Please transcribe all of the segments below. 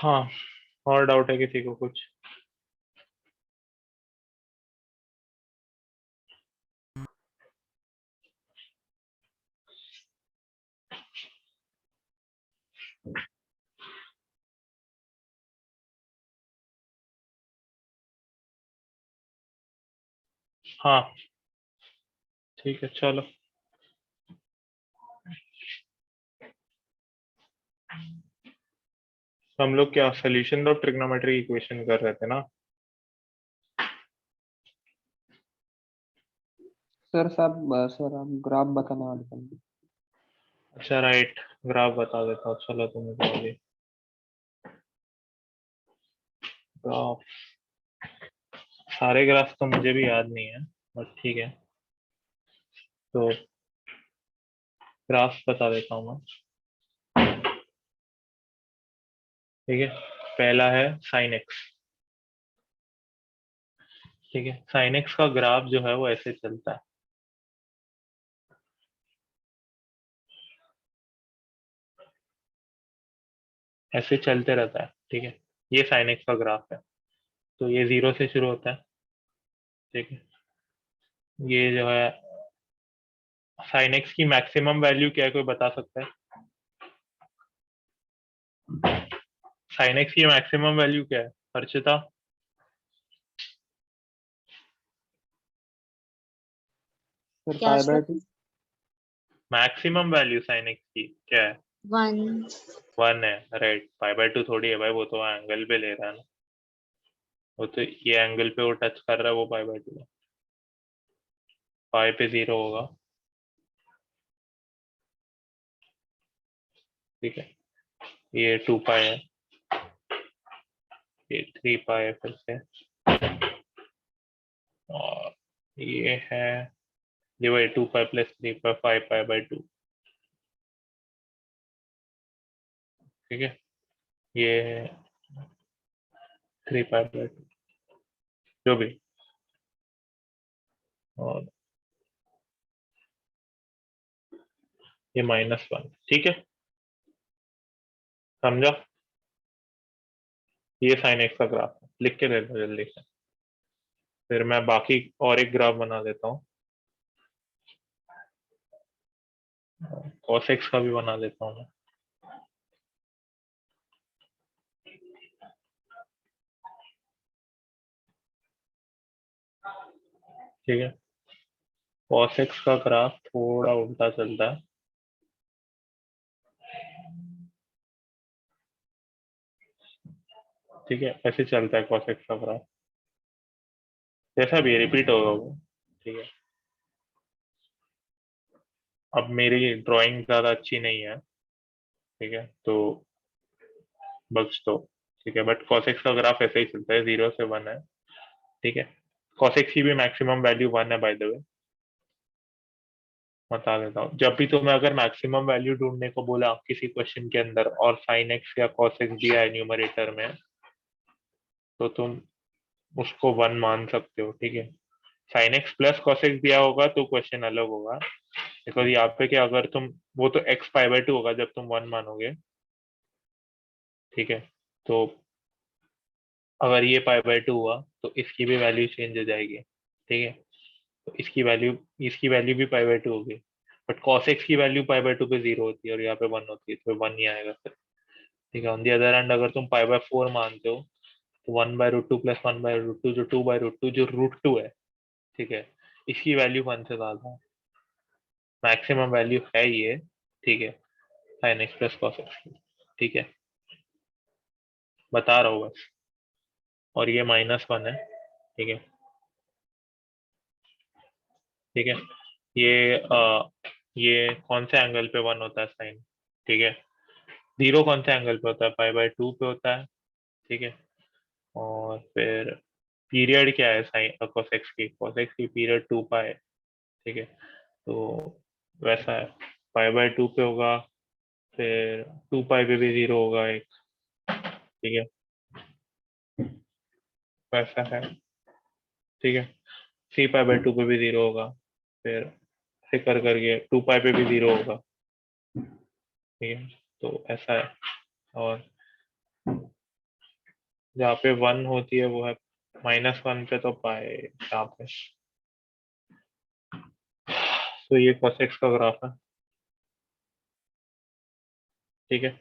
हाँ, और डाउट है किसी को कुछ? हाँ ठीक है, चलो। तो हम लोग क्या सोल्यूशन ऑफ ट्रिग्नोमेट्री इक्वेशन कर रहे थे ना? सर आप ग्राफ बताने वाले थे। अच्छा राइट, ग्राफ बता देता हूँ, चलो तुम्हें तो अभी ग्राफ, सारे ग्राफ तो मुझे भी याद नहीं है, बट ठीक है। तो ग्राफ बता देता हूँ मैं। ठीक है, पहला है साइन एक्स। ठीक है, साइन एक्स का ग्राफ जो है वो ऐसे चलता है, ऐसे चलते रहता है। ठीक है, ये साइन एक्स का ग्राफ है। तो ये जीरो से शुरू होता है। ठीक है, ये जो है साइन एक्स की मैक्सिमम वैल्यू क्या है, कोई बता सकता है? साइन एक्स की मैक्सिमम वैल्यू क्या है, अर्चिता? सर क्या pi by sir? 2। Maximum value sign x की क्या है? 1। 1 है। राइट, पाई बाय 2 थोड़ी है भाई, वो तो एंगल पे ले रहा है ना। वो तो ये एंगल पे वो टच कर रहा है, वो पाई बाय 2 है। पाई पे 0 होगा। ठीक है, ये 2 पाई है, ये 3 पाई है फिर से, और ये है, ये वही 2 pi plus 3 pi, 5 pi by 2। ठीक है, ये 3 पाई बाय 2, जो भी। और ये -1। ठीक है, समझा? ये साइन एक्स का ग्राफ है, लिख के दे दो जल्दी से। फिर मैं बाकी और एक ग्राफ बना देता हूँ, cos x का भी बना देता हूँ मैं। ठीक है, cos x का ग्राफ थोड़ा उल्टा चलता है। ठीक है, ऐसे चलता है cos x का ग्राफ, जैसा भी रिपीट होगा वो। ठीक है, अब मेरी ड्राइंग ज्यादा अच्छी नहीं है, ठीक है, तो बख्श दो। ठीक है, बट cos x का ग्राफ ऐसे ही चलता है, 0 से 1 है। ठीक है, cos x की भी मैक्सिमम वैल्यू 1 है बाय द वे, बता देता हूँ। जब भी तुम्हें अगर मैक्सिमम वैल्यू ढूंढने को बोला किसी क्वेश्चन के अंदर और साइन एक्स या cos x दिया है न्यूमरेटर में, तो तुम उसको 1 मान सकते हो। ठीक है, sine x plus cos x दिया होगा तो क्वेश्चन अलग होगा, बिकॉज यहाँ पे क्या, अगर तुम, वो तो x पाई बाय 2 होगा जब तुम 1 मानोगे। ठीक है, तो अगर ये पाई बाय 2 हुआ तो इसकी भी वैल्यू चेंज हो जाएगी। ठीक है, तो इसकी वैल्यू भी पाई बाय 2 होगी, बट cos x की वैल्यू पाई बाय 2 पे 0 होती है और यहाँ पे 1 होती है, तो 1 ही आएगा फिर। ठीक है, ऑन दी अदर एंड अगर तुम पाई बाय 4 मानते हो तो 1/√2 प्लस 1/√2 जो 2/√2 जो √2 है। ठीक है, इसकी वैल्यू 1 से ज्यादा है, मैक्सिमम वैल्यू है ये। ठीक है, sine x plus cos x की। ठीक है, बता रहा हूँ बस। और ये -1 है। ठीक है, ठीक है, ये ये कौन से एंगल पे 1 होता है साइन? ठीक है, 0 कौन से एंगल पे होता है, पाई बाय 2 पे होता है। ठीक है, और फिर पीरियड क्या है साइन cos x की, cos x की पीरियड 2 पाई है। ठीक है, तो वैसा है, पाई बाय 2 पे होगा, फिर 2 पाई पे भी 0 होगा एक। ठीक है, वैसा है। ठीक है, 3 पाई बाय 2 पे भी 0 होगा, फिर ऐसे कर करके 2 पाई पे भी 0 होगा। ठीक है, तो ऐसा है। और जहाँ पे 1 होती है वो है -1 पे तो पाए यहाँ पे। तो ये cos x का ग्राफ है, ठीक है।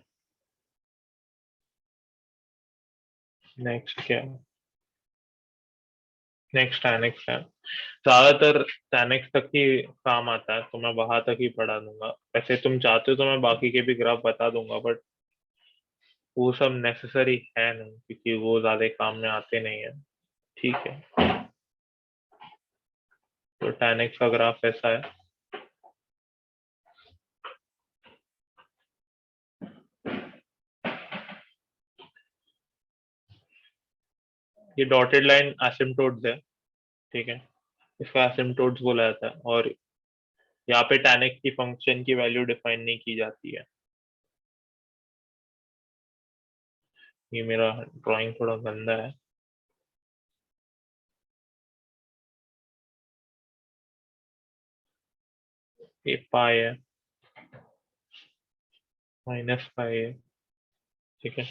नेक्स्ट क्या है? नेक्स्ट tan x है। ज्यादातर tan x तक ही काम आता है, तो मैं वहां तक ही पढ़ा दूंगा। वैसे तुम चाहते हो तो मैं बाकी के भी ग्राफ बता दूंगा, बट वो सब नेसेसरी है नहीं, क्योंकि वो ज्यादा काम में आते नहीं है, ठीक है। तो tan x का ग्राफ ऐसा है। ये डॉटेड लाइन एसिम्प्टोट्स है, ठीक है। इसका एसिम्प्टोट्स बोला जाता है। और यहाँ पे tan x की फंक्शन की वैल्यू डिफाइन नहीं की जाती है। ये मेरा ड्राइंग थोड़ा गंदा है। ये पाई है, -पाई है, ठीक है।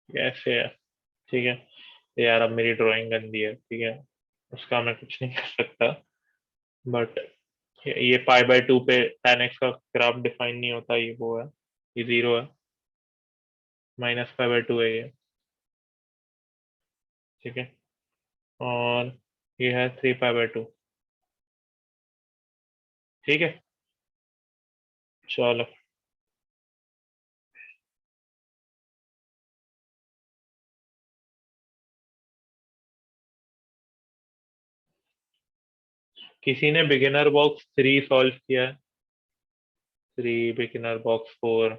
ऐसे है, ठीक है। तो यार अब मेरी ड्राइंग गंदी है, ठीक है, उसका मैं कुछ नहीं कर सकता। बट ये π/2 पे tan x का ग्राफ डिफाइन नहीं होता, ये वो है, ये 0 है। -π/2 है ये, ठीक है। और ये है 3π/2, ठीक है। चलो, किसी ने बिगिनर बॉक्स 3 सॉल्व किया है? 3, बिगिनर बॉक्स 4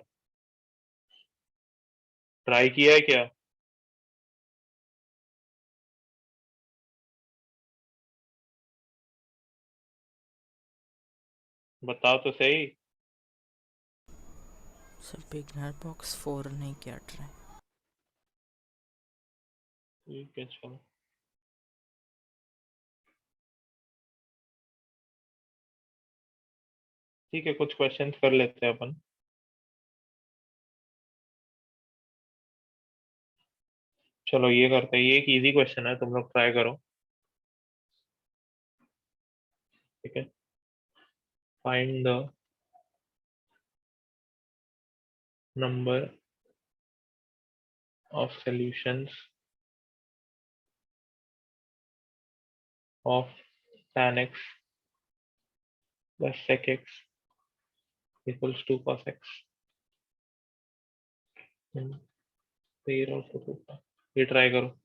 ट्राई किया है क्या? बताओ तो सही। सर बिगनर बॉक्स 4 नहीं किया ट्राई। ठीक है, चलो। ठीक है, कुछ क्वेश्चंस कर लेते हैं अपन। चलो ये करते हैं, ये एक इजी क्वेश्चन है, तुम लोग ट्राई करो, ठीक है। Find the number of solutions of tan x plus sec x equals to cos x in 3 और 4। ये ट्राई करो।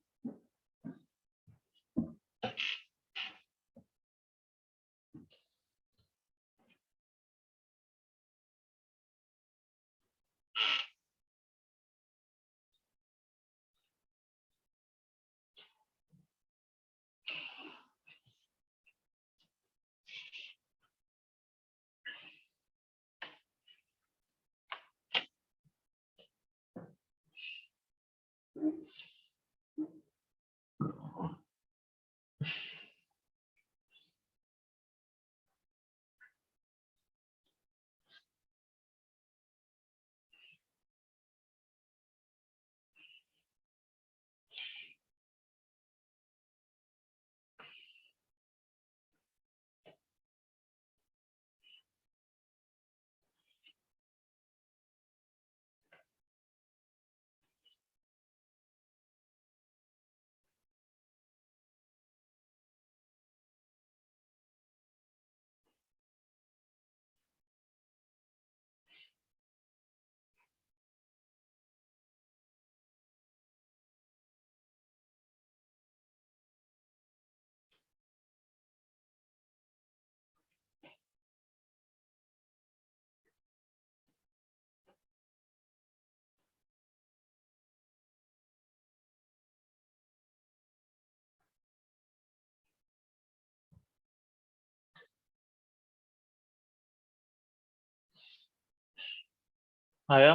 आया?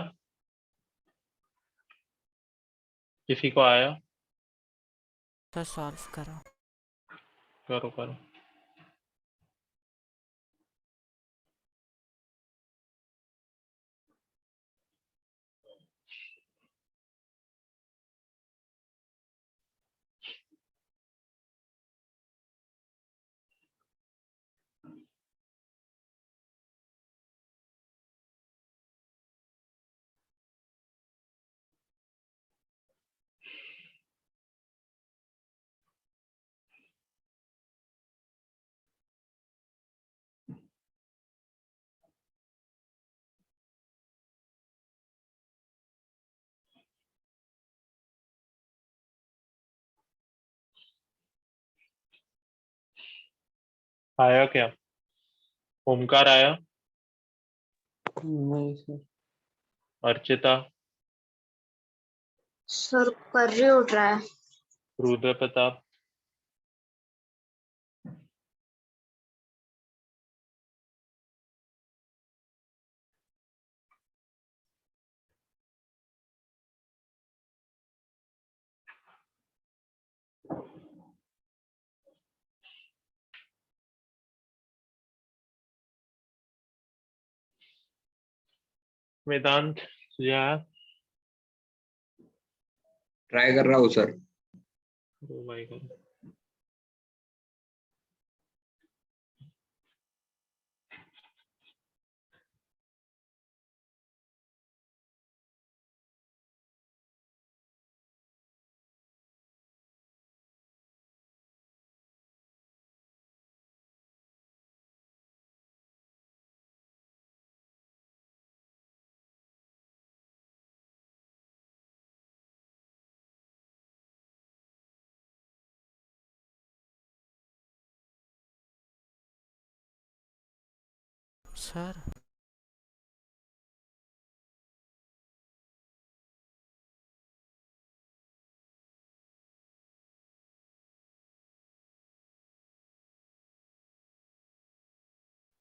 किसी को आया? सर सॉल्व करो। करो करो। आया क्या? ओमकार आया? नहीं सर। अर्चिता? सर कर रही हूँ ट्राई। रुद्र प्रताप? वेदांत तुझे आया? ट्राई कर रहा हूँ sir. Oh my God. Sir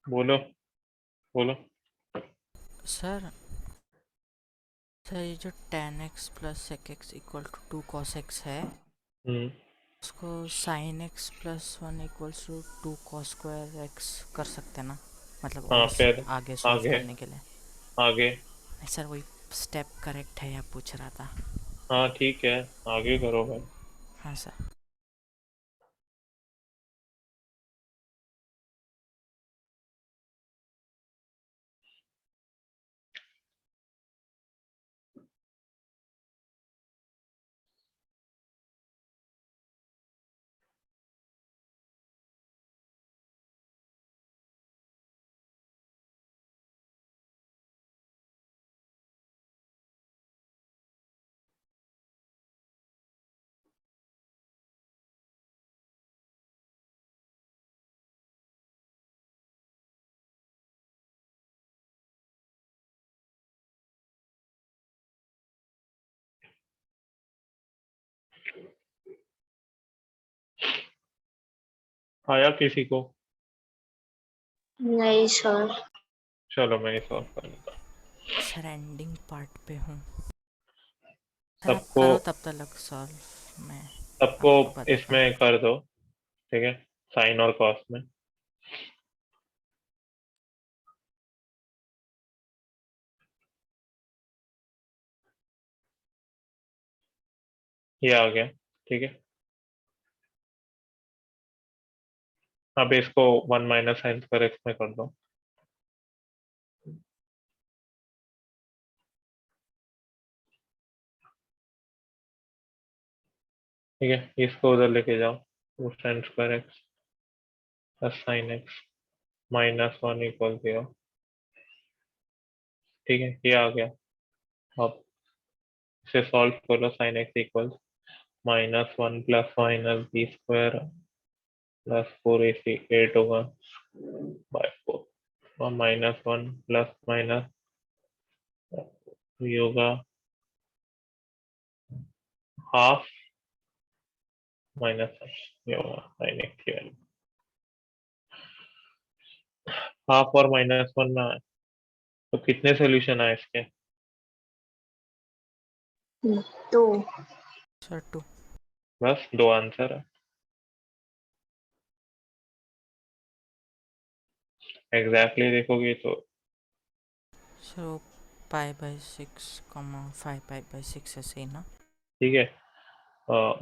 बोलो बोलो। सर सर ये जो tan x plus sec x equal to 2 cos x है, उसको sin x plus 1 equals to 2 cos square x कर सकते हैं ना, मतलब हाँ और फिर आगे सॉल्व आगे करने के लिए। आगे। नहीं सर, वही स्टेप करेक्ट है या पूछ रहा था। हाँ ठीक है, आगे करो भाई। हाँ सर। आया किसी को? नहीं सर। चलो मैं ही सॉल्व कर लेता हूँ। सर एंडिंग पार्ट पे हूँ सर, आप सबको करो तब तक सॉल्व। मैं सबको आपको बताता हूँ। इसमें कर दो, ठीक है, साइन और कॉस में। ये आ गया, ठीक है। अब इसको 1 माइनस साइन स्क्वायर एक्स में कर दो। ठीक है, इसको उधर लेके जाओ, two sine square x plus sine x minus 1 equal 0। ठीक है, ये आ गया। अब इसे सॉल्व करो, sine x equal -1 plus minus b square plus 4ac 8 होगा बाय 4, और -1 प्लस माइनस ये होगा हाफ माइनस ये होगा साइन एक्स की वैल्यू। हाफ और -1 में आए तो कितने सोल्यूशन आए इसके? 2. सर 2. बस 2 आंसर है। एग्जैक्टली देखोगे तो सर वो π/6, 5 π/6 ऐसे ही ना? ठीक है,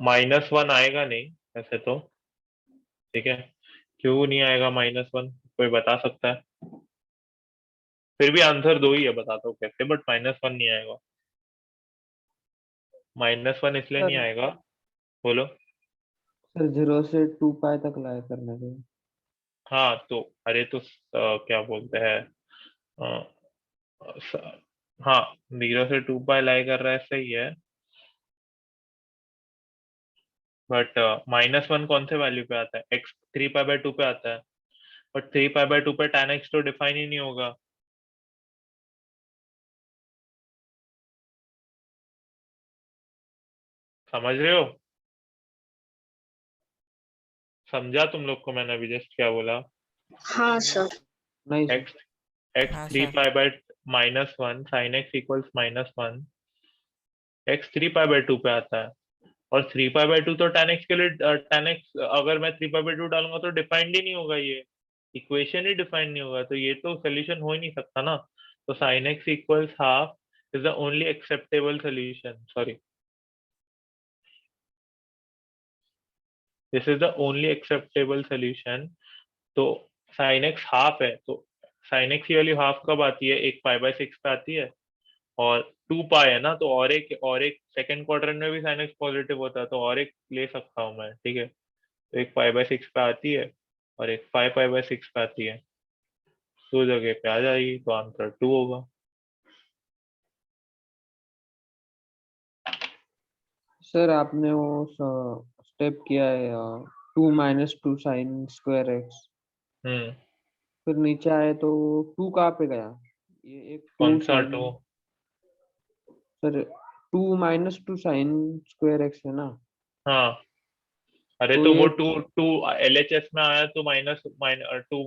-1 आएगा नहीं ऐसे तो, ठीक है। क्यों नहीं आएगा -1, कोई बता सकता है? फिर भी आंसर 2 ही है, बताता हूँ कैसे, बट -1 नहीं आएगा। -1 इसलिए नहीं सर आएगा, बोलो। सर 0 से 2 पाई तक लाया करने के। हाँ तो अरे तो क्या बोलते हैं, स- हाँ, 0 से 2 पाई लाई कर रहा है, सही है। बट -1 कौन से वैल्यू पे आता है? एक्स 3 पाई/2 पे आता है, बट 3 पाई/2 पे tan x तो डिफाइन ही नहीं होगा। समझ रहे हो? समझा तुम लोग को मैंने अभी जस्ट क्या बोला? हाँ सर। नहीं सर। एक्स एक्स हाँ three sir. Pi by -1 sine x equals -1, x 3 पाई/2 पे आता है। और 3 पाई/2 तो tan x के लिए, tan x अगर मैं 3 पाई/2 डालूंगा तो डिफाइंड ही नहीं होगा, ये इक्वेशन ही डिफाइंड नहीं होगा, तो ये तो सोल्यूशन हो ही नहीं सकता ना। तो sine x equals half is the only acceptable solution, sorry, this is the only acceptable solution. तो साइन एक्स हाफ है, तो साइन एक्स की वैल्यू हाफ कब आती है? एक π/6 पे आती है, और 2 पाई है ना, तो और एक सेकंड क्वाड्रेंट में भी साइन एक्स पॉजिटिव होता है, तो और एक ले सकता हूँ मैं, ठीक है। तो एक π/6 पे आती है और एक 5 π/6 पे आती है, 2 जगह पे आ जाएगी, तो आंसर 2 होगा। सर आपने वो स्टेप किया है 2 - 2 साइन स्क्वायर एक्स, हम्म। फिर नीचे आए तो 2 कहाँ पे गया? ये एक 2 कौन सा sine, 2? Sir 2 - 2 sine square x है ना? हाँ, अरे तो तो वो ये 2 2 LHS में आया तो -2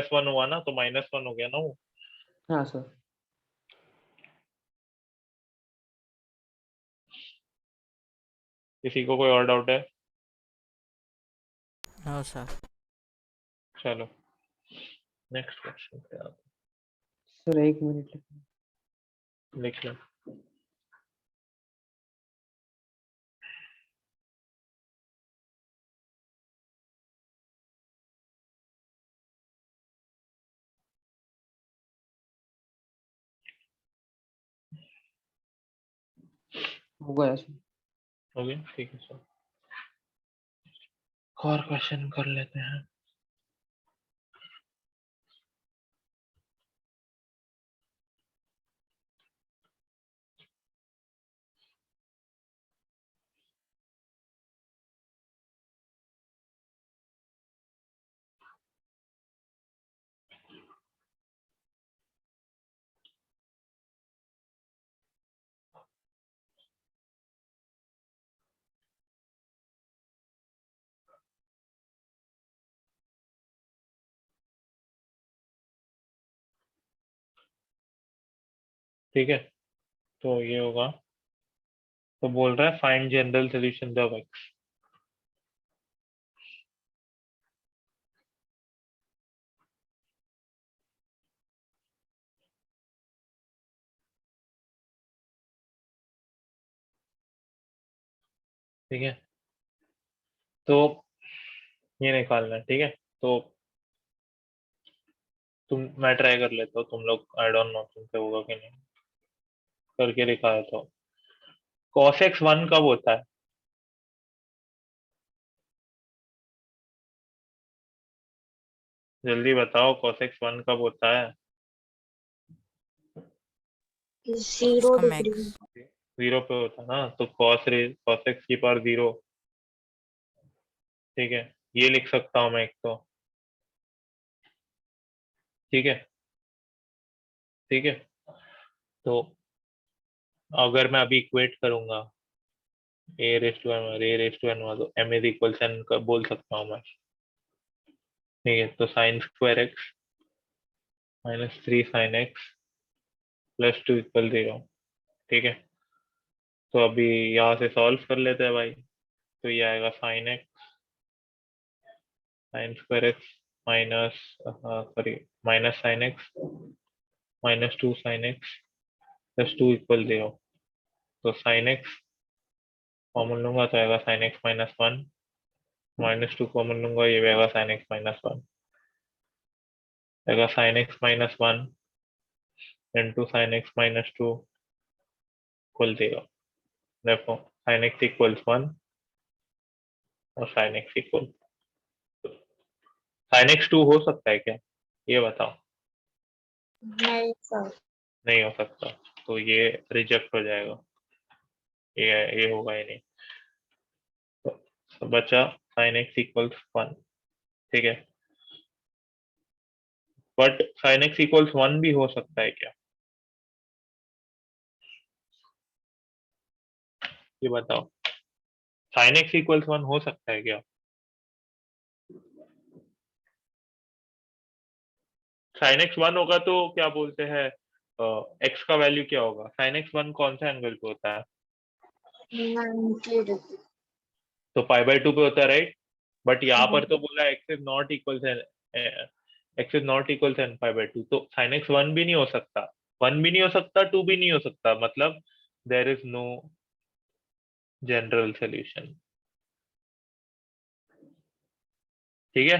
+1 हुआ ना, तो -1 हो गया ना वो। हाँ सर। किसी को कोई और डाउट है? No sir. चलो नेक्स्ट क्वेश्चन पे आप सर 1 मिनट। लिख लो। हो गया सर। हो गया, ठीक है सर। और क्वेश्चन कर लेते हैं। ठीक है, तो ये होगा, तो बोल रहा है find general solution of x. ठीक है, तो ये निकालना है, ठीक है। तो मैं ट्राई कर लेता हूँ, तुम लोग आई डोंट नो तुमसे होगा कि नहीं, करके दिखाया तो। cos x 1 कब होता है? जल्दी बताओ, cos x 1 कब होता है? 0 कम डिग्री। एक्स. 0 पे होता है ना, तो cos x की पावर 0, ठीक है। ये लिख सकता हूँ मैं एक तो, ठीक है, ठीक है। तो अगर मैं अभी इक्वेट करूंगा a रेस टू n तो m इज इक्वल n का बोल सकता हूँ मैं, ठीक है। तो sine square x -3 sin x +2 = 0, ठीक है। तो अभी यहाँ से सॉल्व कर लेते हैं भाई। तो ये आएगा sine x sign square x minus sorry minus sign x minus 2 sine x plus 2 equal 0। तो साइन एक्स कॉमन लूंगा तो आएगा sign x minus 1 minus 2 common लूंगा ये भी आएगा साइन एक्स माइनस 1 आएगा sign x minus 1 into sine x minus 2 equal 0। देखो साइन एक्स इक्वल्स 1 और sign x equal sine x 2 हो सकता है क्या, ये बताओ। नहीं सर। नहीं हो सकता, तो ये रिजेक्ट हो जाएगा, ये होगा ही नहीं। तो बचा साइन एक्स इक्वल्स 1, ठीक है। बट साइन एक्स इक्वल्स 1 भी हो सकता है क्या, ये बताओ। साइन एक्स इक्वल्स 1 हो सकता है क्या? साइन एक्स 1 होगा तो क्या बोलते हैं, एक्स का वैल्यू क्या होगा? साइन एक्स 1 कौन सा एंगल पे होता है? 90 डिग्री। तो पाई बाय 2 पे होता है, राइट। बट यहाँ पर तो बोला x is not equal x is not equal n pi by 2, तो साइन एक्स 1 भी नहीं हो सकता, 1 भी नहीं हो सकता, 2 भी नहीं हो सकता, मतलब there is no general solution, ठीक है।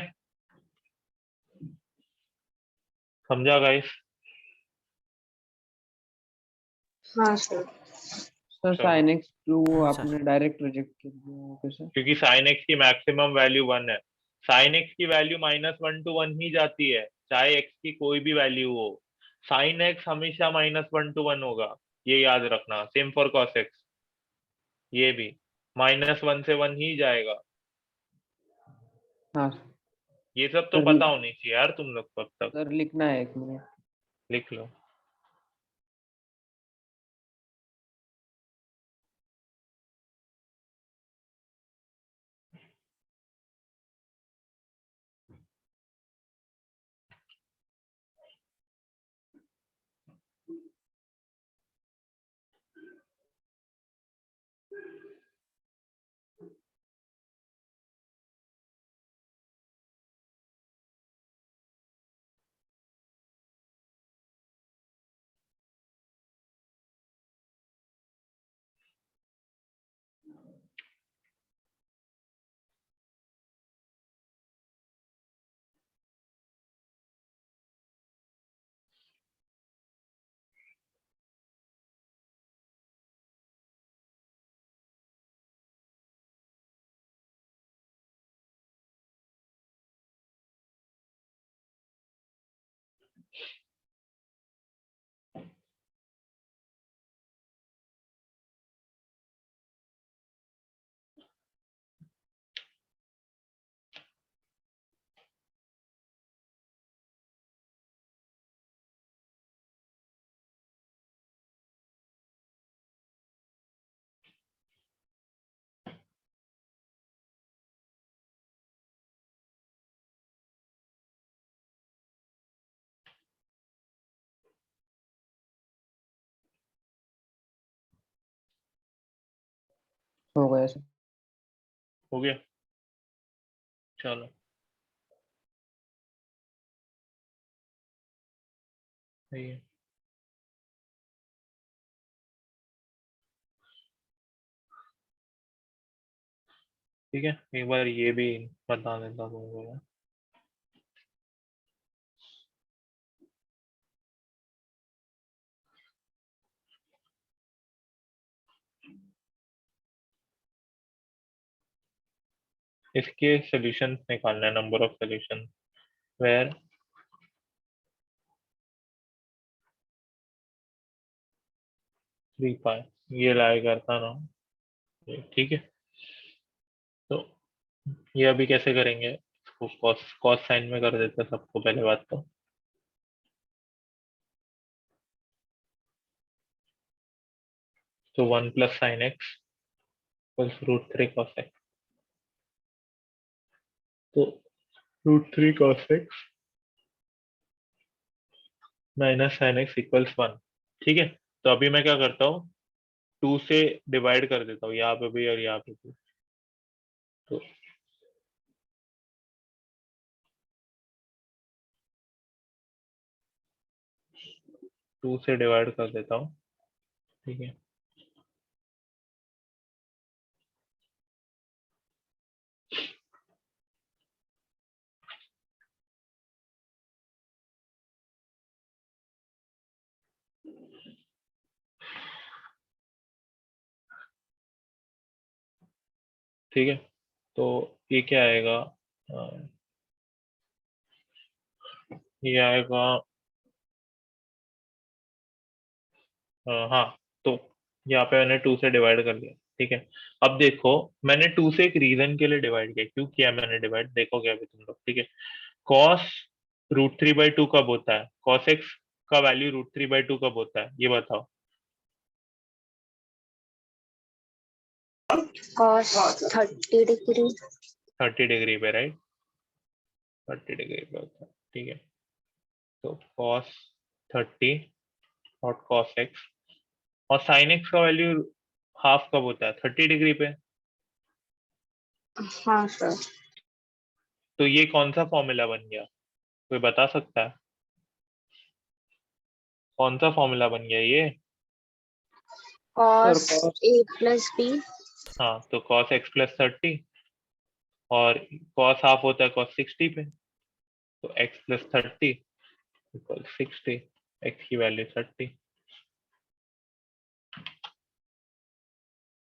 समझा गाइस? हाँ सर। सर चलो, साइन एक्स टू हाँ सर। आपने डायरेक्ट रिजेक्ट कर दिया, ओके सर। क्योंकि साइन एक्स की मैक्सिमम वैल्यू 1 है, साइन एक्स की वैल्यू -1 to 1 ही जाती है, चाहे एक्स की कोई भी वैल्यू हो। साइन एक्स हमेशा -1 to 1 होगा, ये याद रखना। सेम फॉर कॉस एक्स, ये भी -1 से 1 ही जाएगा। हाँ ये सब तो सर। पता होनी चाहिए यार तुम लोग को अब तक। सर लिखना है, 1 मिनट। लिख लो। हो गया सर। हो गया, चलो। सही है। ठीक है, एक बार ये भी बता देता तुमको मैं। इसके सॉल्यूशंस निकालना है, number of solution where three pi, ये लाया करता ना, ठीक है। तो ये अभी कैसे करेंगे, इसको कॉस कॉस साइन में कर देते हैं सबको पहले बात तो 1 plus sine x plus √3 cos x, तो √3 cos x minus sine x equals 1, ठीक है। तो अभी मैं क्या करता हूँ, 2 से डिवाइड कर देता हूँ, यहाँ पे भी और यहाँ पे भी। तो 2 से डिवाइड कर देता हूँ, ठीक है। ठीक है, तो ये क्या आएगा, ये आएगा, हाँ, तो यहाँ पे मैंने 2 से डिवाइड कर लिया, ठीक है। अब देखो, मैंने 2 से एक रीजन के लिए डिवाइड किया, क्यों किया मैंने डिवाइड, देखोगे अभी तुम लोग, ठीक है। कॉस √3/2 कब होता है, कॉस एक्स का वैल्यू √3/2 कब होता है, ये बताओ। cos 30 degree 30 डिग्री पे, राइट, 30 डिग्री पे होता है, ठीक है। तो कॉस 30 और कॉस एक्स, और साइन एक्स का वैल्यू हाफ कब होता है, 30 डिग्री पे। हाँ सर तो ये कौन सा फॉर्मूला बन गया, कोई बता सकता है, कौन सा फॉर्मूला बन गया ये। cos cos a plus b हाँ, तो कॉस एक्स प्लस 30, और कॉस हाफ होता है कॉस 60 पे, तो एक्स प्लस 30 इक्वल 60, एक्स की वैल्यू 30,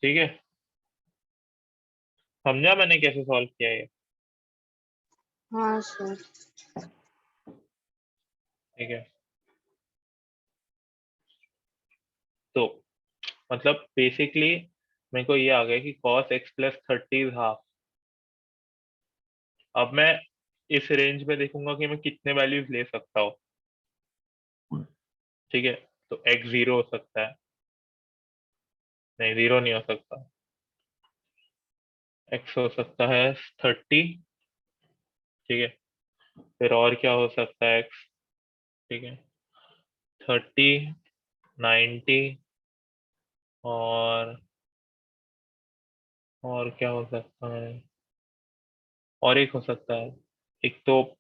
ठीक है। समझा मैंने कैसे सॉल्व किया ये, हाँ सर ठीक है। तो मतलब बेसिकली मेरे को ये आ गया कि cos x plus 30 is half. अब मैं इस रेंज में देखूंगा कि मैं कितने वैल्यूज ले सकता हूँ, ठीक है। तो x 0 हो सकता है, नहीं 0 नहीं हो सकता, x हो सकता है 30, ठीक है। फिर और क्या हो सकता है x, ठीक है, 30, 90, और क्या हो सकता है, और एक हो सकता है, एक तो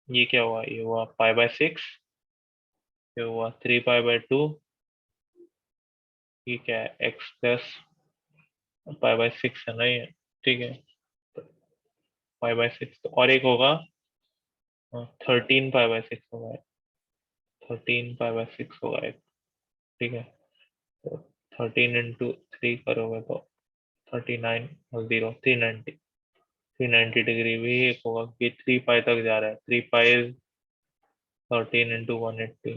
ये क्या हुआ, ये हुआ π/6, ये हुआ 3π/2, ये क्या है, x प्लस π/6 है ना ये, ठीक है। π/6, तो और एक होगा 13π/6 होगा, 13π/6 होगा एक, ठीक है। तो 13 × 3 करोगे तो 39 और 0 390, 390 डिग्री भी एक होगा, कि 3π तक जा रहा है, 3π इज 13 × 180,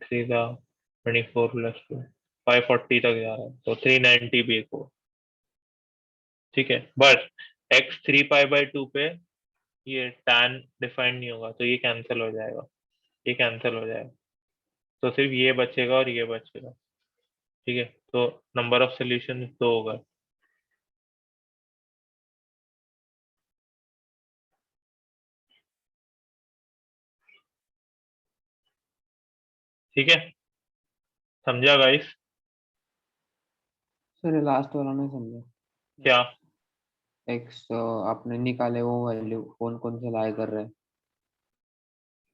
3 का 24 + 2, 540 तक जा रहा है, तो 390 भी एक होगा, ठीक है। बस x 3π/2 पे ये tan डिफाइंड नहीं होगा, तो ये कैंसिल हो जाएगा, ये कैंसिल हो जाएगा, तो सिर्फ ये बचेगा और ये बचेगा, ठीक है। तो नंबर ऑफ सॉल्यूशन 2 होगा, ठीक है। समझा गाइस, सर लास्ट वाला नहीं समझा। क्या। एक्स आपने निकाले वो वैल्यू कौन कौन से लाई कर रहे हैं।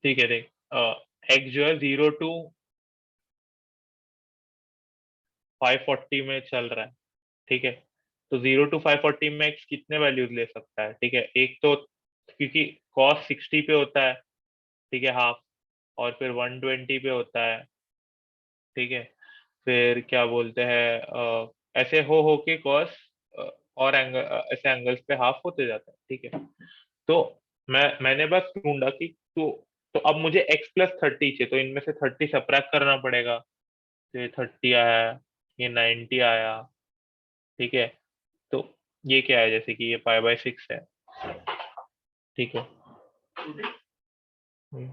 ठीक है, देख, x जो है 0 to 540 में चल रहा है, ठीक है। तो 0 to 540 में x कितने वैल्यूज ले सकता है, ठीक है। एक तो क्योंकि cos 60 पे होता है, ठीक है, हाफ, और फिर 120 पे होता है, ठीक है। फिर क्या बोलते हैं, ऐसे हो के कॉस और एंगल, ऐसे एंगल्स पे हाफ होते जाता है, ठीक है। तो मैंने बस ढूंढा कि तो अब मुझे x प्लस 30 चाहिए, तो इनमें से 30 सब्ट्रैक्ट करना पड़ेगा, तो ये 30 आया, ये 90 आया, ठीक है। तो ये क्या है, जैसे कि ये π/6 है, ठीक है। हम्म।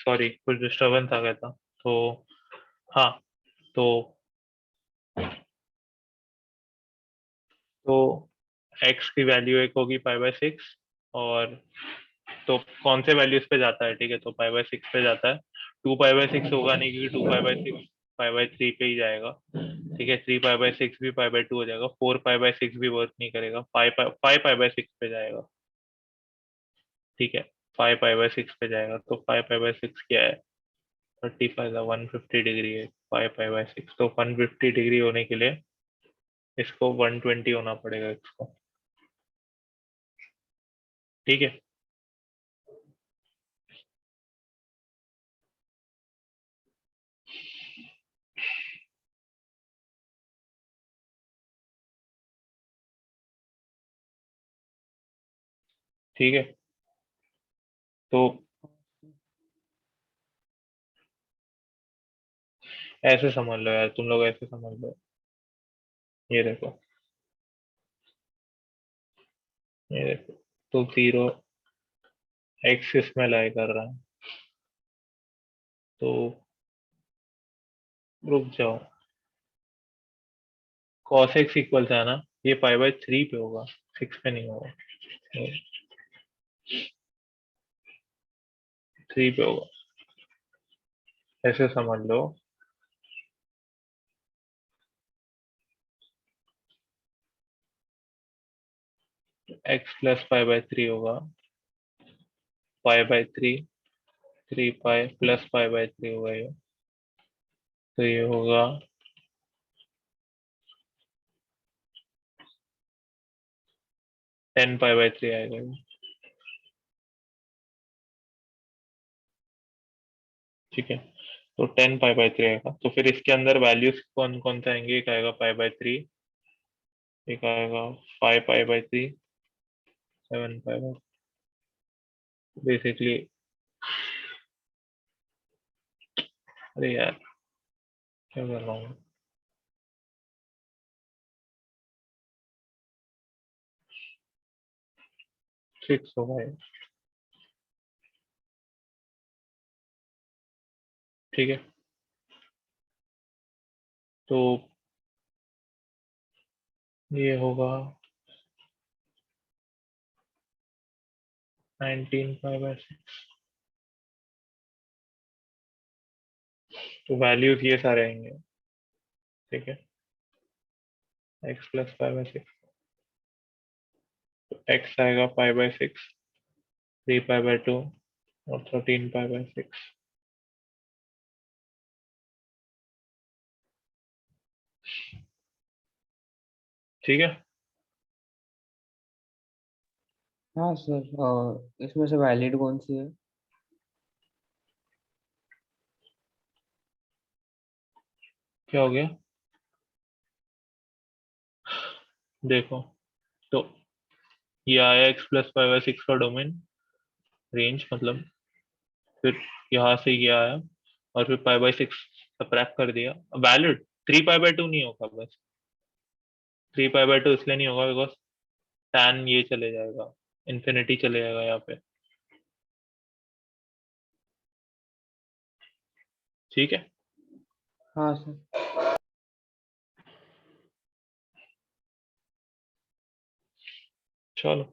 सॉरी कुछ डिस्टरबेंस आ गया था। तो हाँ, तो तो x की वैल्यू एक होगी पाई/6, और तो कौन से वैल्यूज पे जाता है, ठीक है, तो पाई/6 पे जाता है। 2 पाई/6 होगा नहीं, क्योंकि 2 पाई/6 पाई/3 पे ही जाएगा, ठीक है। 3 पाई/6 भी पाई/2 हो जाएगा, 4 पाई/6 भी वर्क नहीं करेगा, 5 पाई/6 पे जाएगा, ठीक है। 5 पाई/6 पे जाएगा, तो 5 पाई/6 क्या है, 35 150 डिग्री है 5 पाई/6, तो 150 डिग्री होने के लिए इसको 120 होना पड़ेगा इसको, ठीक है। ठीक है, तो ऐसे समझ लो यार, तुम लोग ऐसे समझ लो। ये देखो, ये देखो, तो 0 x इसमें लाई कर रहा है, तो रुक जाओ, cos x इक्वल है ना, ये पाई/3 पे होगा, 6 पे नहीं होगा, 3 पे होगा, ऐसे समझ लो। x प्लस पाई/3 होगा, पाई/3, 3 पाई प्लस पाई/3 होगा ये, तो ये होगा 10 पाई/3 आएगा ये, ठीक है। तो 10 पाई/3 आएगा, तो फिर इसके अंदर वैल्यूज कौन कौन से आएंगे, एक आएगा पाई/3, एक आएगा 5 पाई/3, 7 पाई, बेसिकली। अरे यार, क्या कर रहा हूँ, 6 होगा ये, ठीक है। तो ये होगा 19 पाई/6, तो वैल्यूज ये सारे आएंगे, ठीक है। x प्लस पाई/6, तो x आएगा पाई/6, 3 पाई/2 और 13 पाई/6, ठीक है। हाँ सर, इसमें से वैलिड कौन सी है? क्या हो गया, देखो, तो ये आया x प्लस पाई/6 का डोमेन रेंज, मतलब फिर यहाँ से ये आया, और फिर पाई/6 सब्ट्रैक्ट कर दिया, वैलिड 3 पाई/2 नहीं होगा, बस 3 पाई/2 इसलिए नहीं होगा बिकॉज टैन ये चले जाएगा, इन्फिनिटी चले जाएगा यहाँ पे, ठीक है। हाँ सर। चलो,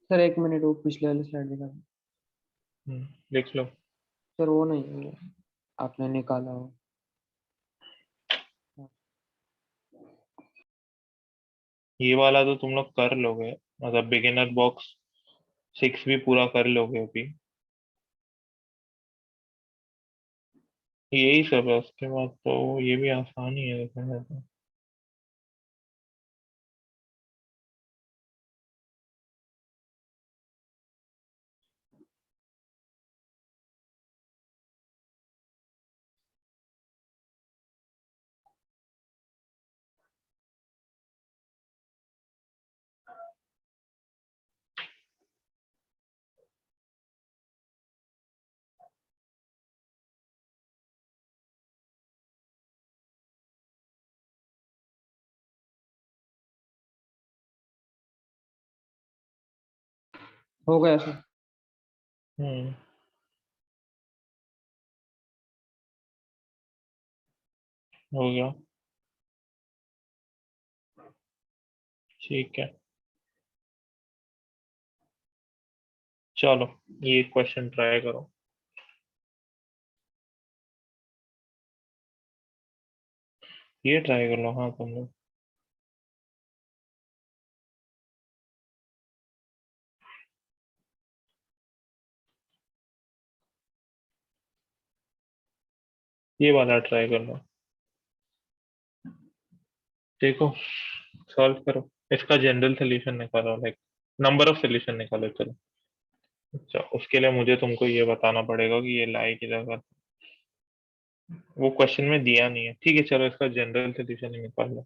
सर एक मिनट, वो पिछले वाली स्लाइड दिखा दो। देख लो। सर वो नहीं, वो आपने निकाला हो। ये वाला तो तुम लोग कर लोगे, मतलब बिगिनर बॉक्स 6 भी पूरा कर लोगे अभी, यही सब है, उसके बाद तो ये भी आसान ही है देखा जाए तो। हो गया सर। हम्म हो गया, ठीक है। चलो ये क्वेश्चन ट्राई करो। ये ट्राई कर लो, हाँ तुम लोग। ये वाला ट्राई कर लो, देखो, सॉल्व करो। इसका जनरल सोल्यूशन निकालो, लाइक नंबर ऑफ सोल्यूशन निकालो, चलो। अच्छा, उसके लिए मुझे तुमको ये बताना पड़ेगा कि ये लाई किधर का। वो क्वेश्चन में दिया नहीं है, ठीक है, चलो इसका जनरल सोल्यूशन ही निकाल लो।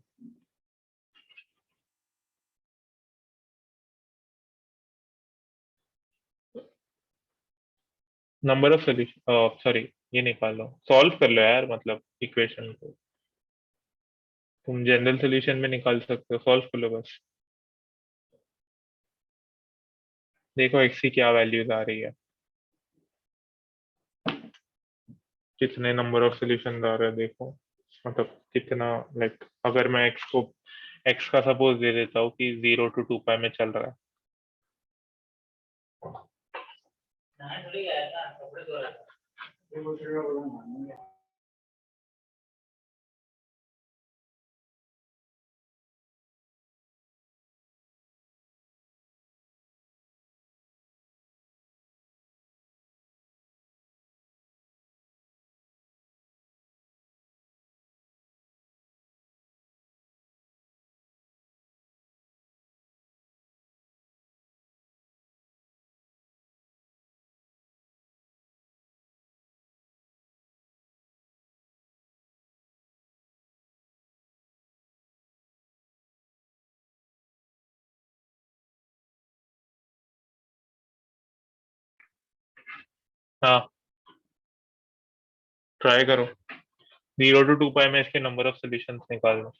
नंबर ऑफ सोल्यूशन, सॉरी, ये निकाल लो, सॉल्व कर लो यार, मतलब इक्वेशन को तुम जनरल सोल्यूशन में निकाल सकते हो, सॉल्व कर लो बस। देखो एक्स की क्या वैल्यूज आ रही है, कितने नंबर ऑफ सोल्यूशन आ रहे हैं देखो, मतलब कितना, लाइक अगर मैं एक्स को, एक्स का सपोज दे देता हूँ कि 0 to 2 पाई में चल रहा है। हाँ, ट्राई करो, 0 to 2 पाई में इसके नंबर ऑफ सोल्यूशन निकाल लो।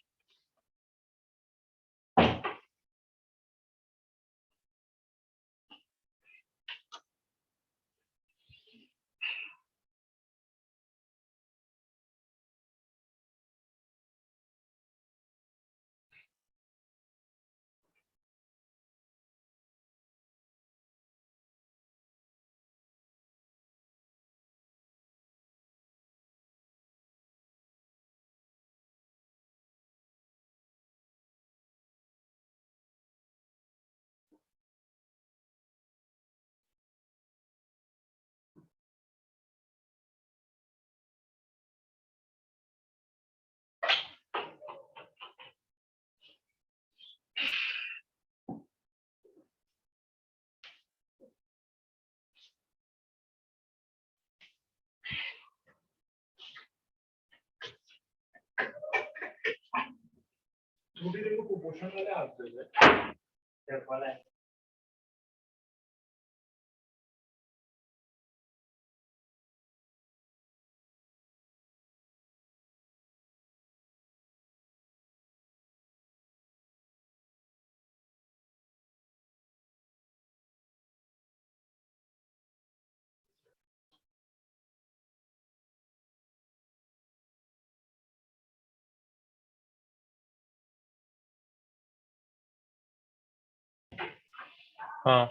हाँ,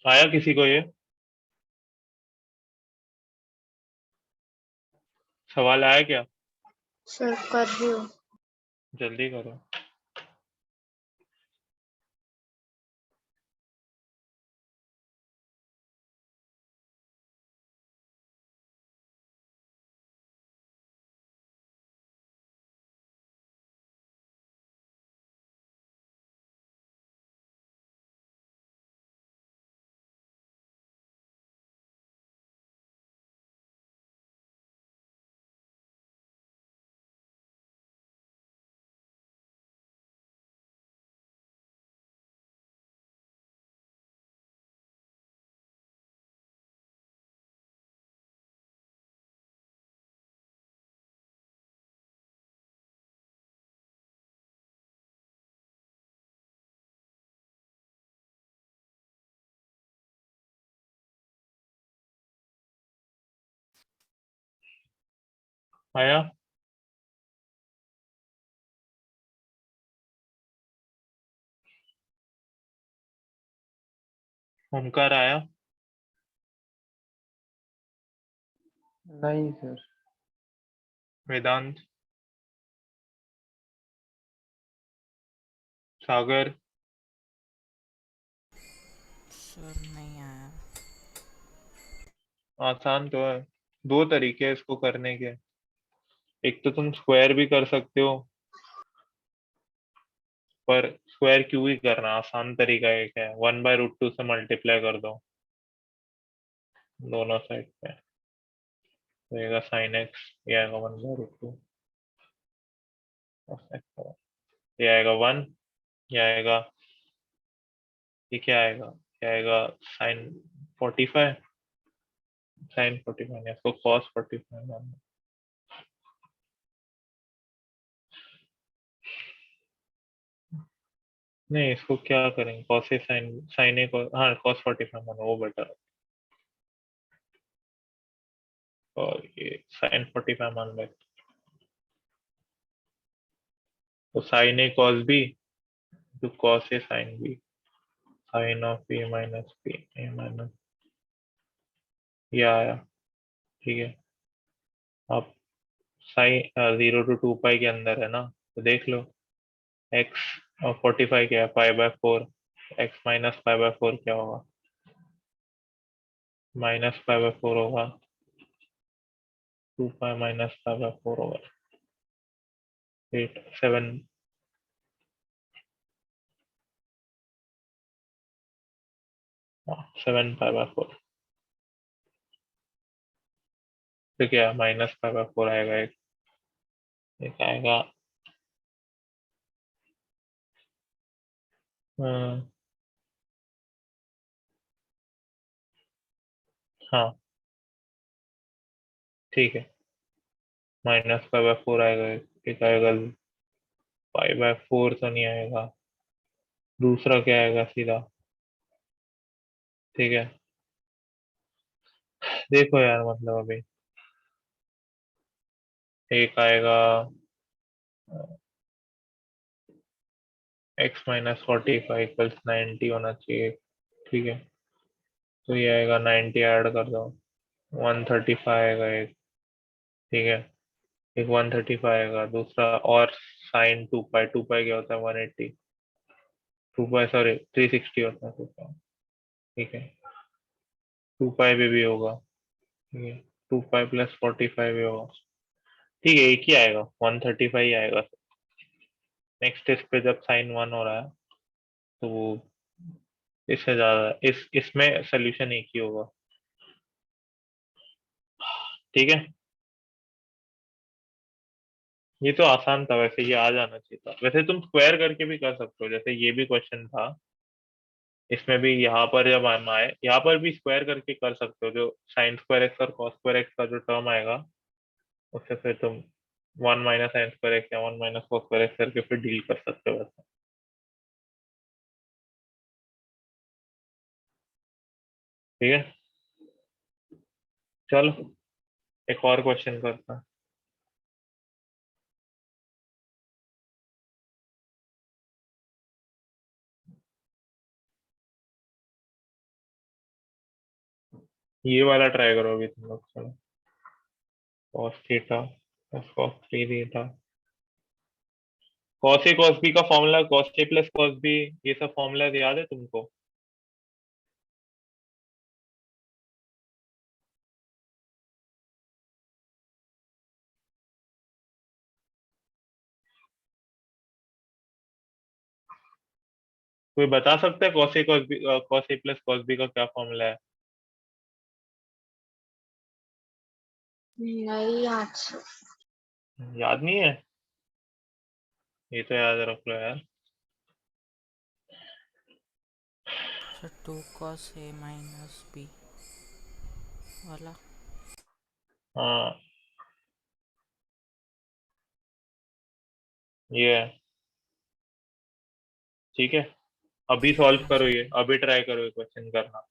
आया किसी को ये सवाल आया क्या? सर कर रही हूँ। जल्दी करो। आया? ओमकार आया? नहीं सर। वेदांत? सागर? सर नहीं आया। आसान तो है, दो तरीके हैं इसको करने के। एक तो तुम स्क्वायर भी कर सकते हो, पर स्क्वायर क्यों ही करना, आसान तरीका एक है, 1/√2 से मल्टीप्लाई कर दो दोनों साइड पे, तो ये साइन एक्स, ये आएगा 1/√2, ये आएगा 1, ये आएगा, ये क्या आएगा, क्या आएगा, साइन 45, साइन 45 इसको कॉस 45 मानना। नहीं, इसको क्या करेंगे, कॉस ए साइन, साइन ए हाँ कॉस 45 मानो, वो बेटर। और ये साइन 45 मान लें, तो साइन ए कॉस बी तो cos A sine B, sine of A minus B, A minus, ये आया, ठीक है। अब साइन 0 to 2 पाई के अंदर है ना, तो देख लो, एक्स और 45 क्या है, पाई/4, एक्स माइनस पाई/4 क्या होगा, माइनस पाई/4 होगा, 2 पाई माइनस पाई/4 होगा, 7, 7 पाई/4, तो क्या माइनस पाई/4 आएगा, एक आएगा, हाँ ठीक है, माइनस पाई/4 आएगा, एक आएगा, पाई/4 तो नहीं आएगा, दूसरा क्या आएगा सीधा, ठीक है। देखो यार, मतलब अभी एक आएगा x-45 = 90 होना चाहिए, ठीक है, तो ये आएगा 90, ऐड कर दो, 135 आएगा एक, ठीक है, एक 135 आएगा, दूसरा, और साइन 2 पाई क्या होता है, 180, 2 पाई सॉरी 360 होता है 2 पाई, ठीक है, 2 पाई भी होगा, ठीक है, 2 पाई + 45 भी होगा, ठीक है, एक ही आएगा, 135 ही आएगा। नेक्स्ट इस पे जब साइन 1 हो रहा है, तो वो इससे ज्यादा, इसमें सोल्यूशन एक ही होगा, ठीक है। ये तो आसान था वैसे, ये आ जाना चाहिए था, वैसे तुम स्क्वायर करके भी कर सकते हो, जैसे ये भी क्वेश्चन था, इसमें भी यहाँ पर जब हम आए, यहाँ पर भी स्क्वायर करके कर सकते हो, जो साइन स्क्वायर एक्स और कॉस स्क्वायर एक्स का जो टर्म आएगा, उससे फिर तुम 1 - sin² x या 1 - cos² x करके फिर डील कर सकते हो वैसे, ठीक है। चलो एक और क्वेश्चन करता है। ये वाला ट्राई करो अभी तुम लोग, चलो, cos theta cos 3 theta, cos a cos b का formula, cos a + cos b, ये सब फॉर्मूला याद है तुमको? कोई बता सकता है cos a + cos b का क्या फॉर्मूला है? नहीं याद सर। याद नहीं है? ये तो याद रख लो यार। Sir 2 cos a minus b वाला। हाँ ये है, ठीक है, अभी सॉल्व हाँ करो, सर। ये अभी ट्राई करो ये क्वेश्चन करना,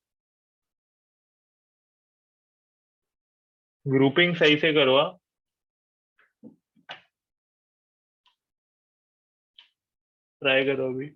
ग्रुपिंग सही से करो हाँ? ट्राई करो अभी।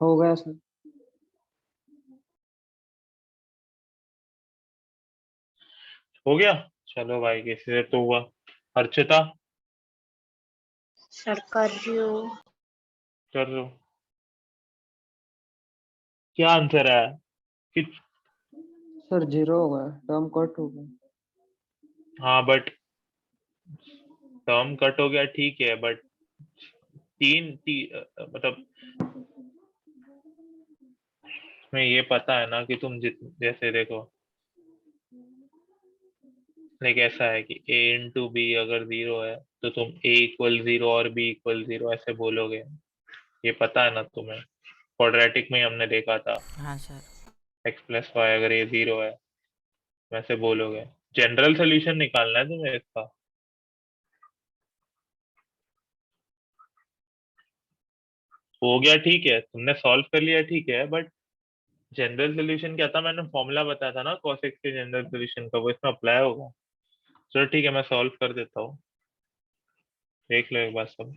हो गया सर। हो गया, चलो भाई, किसी से तो हुआ। अर्चिता सर कर रही हूँ। कर रहे हो? क्या आंसर है कि? सर 0 हो गया, टर्म कट हो गया। हाँ बट टर्म कट हो गया, ठीक है, बट मतलब तुम्हें ये पता है ना कि तुम जैसे देखो, लाइक ऐसा है कि a इंटू बी अगर 0 है तो तुम a इक्वल 0 और b इक्वल 0 ऐसे बोलोगे। ये पता है ना तुम्हें, क्वाड्रेटिक में हमने देखा था, हाँ सर। x प्लस वाई अगर ये 0 है वैसे बोलोगे। जनरल सोल्यूशन निकालना है तुम्हें इसका। हो गया ठीक है, तुमने सॉल्व कर लिया ठीक है, बट जनरल सोल्यूशन क्या था, मैंने फॉर्मूला बताया था ना cos x के जनरल सोल्यूशन का, वो इसमें अप्लाई होगा। चलो ठीक है, मैं सॉल्व कर देता हूँ, देख लो एक बार सब।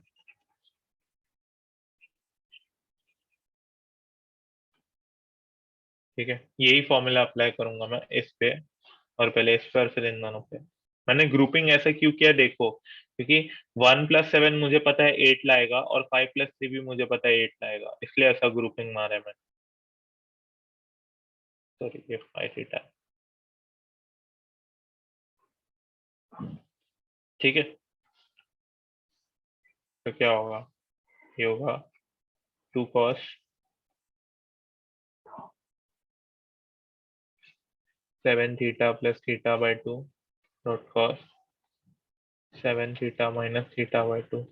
ठीक है, यही फॉर्मूला अप्लाई करूंगा मैं इस पे, और पहले इस पर फिर इन दोनों पे। मैंने ग्रुपिंग ऐसे क्यों किया देखो, क्योंकि 1+7 मुझे पता है 8 लाएगा, और 5+3 भी मुझे पता है 8 लाएगा, इसलिए ऐसा ग्रुपिंग मारा है मैंने। सॉरी, ये 5 थीटा है। ठीक है, तो क्या होगा, ये होगा 2 cos 7 theta plus theta by 2 dot cos 7 theta minus theta by 2,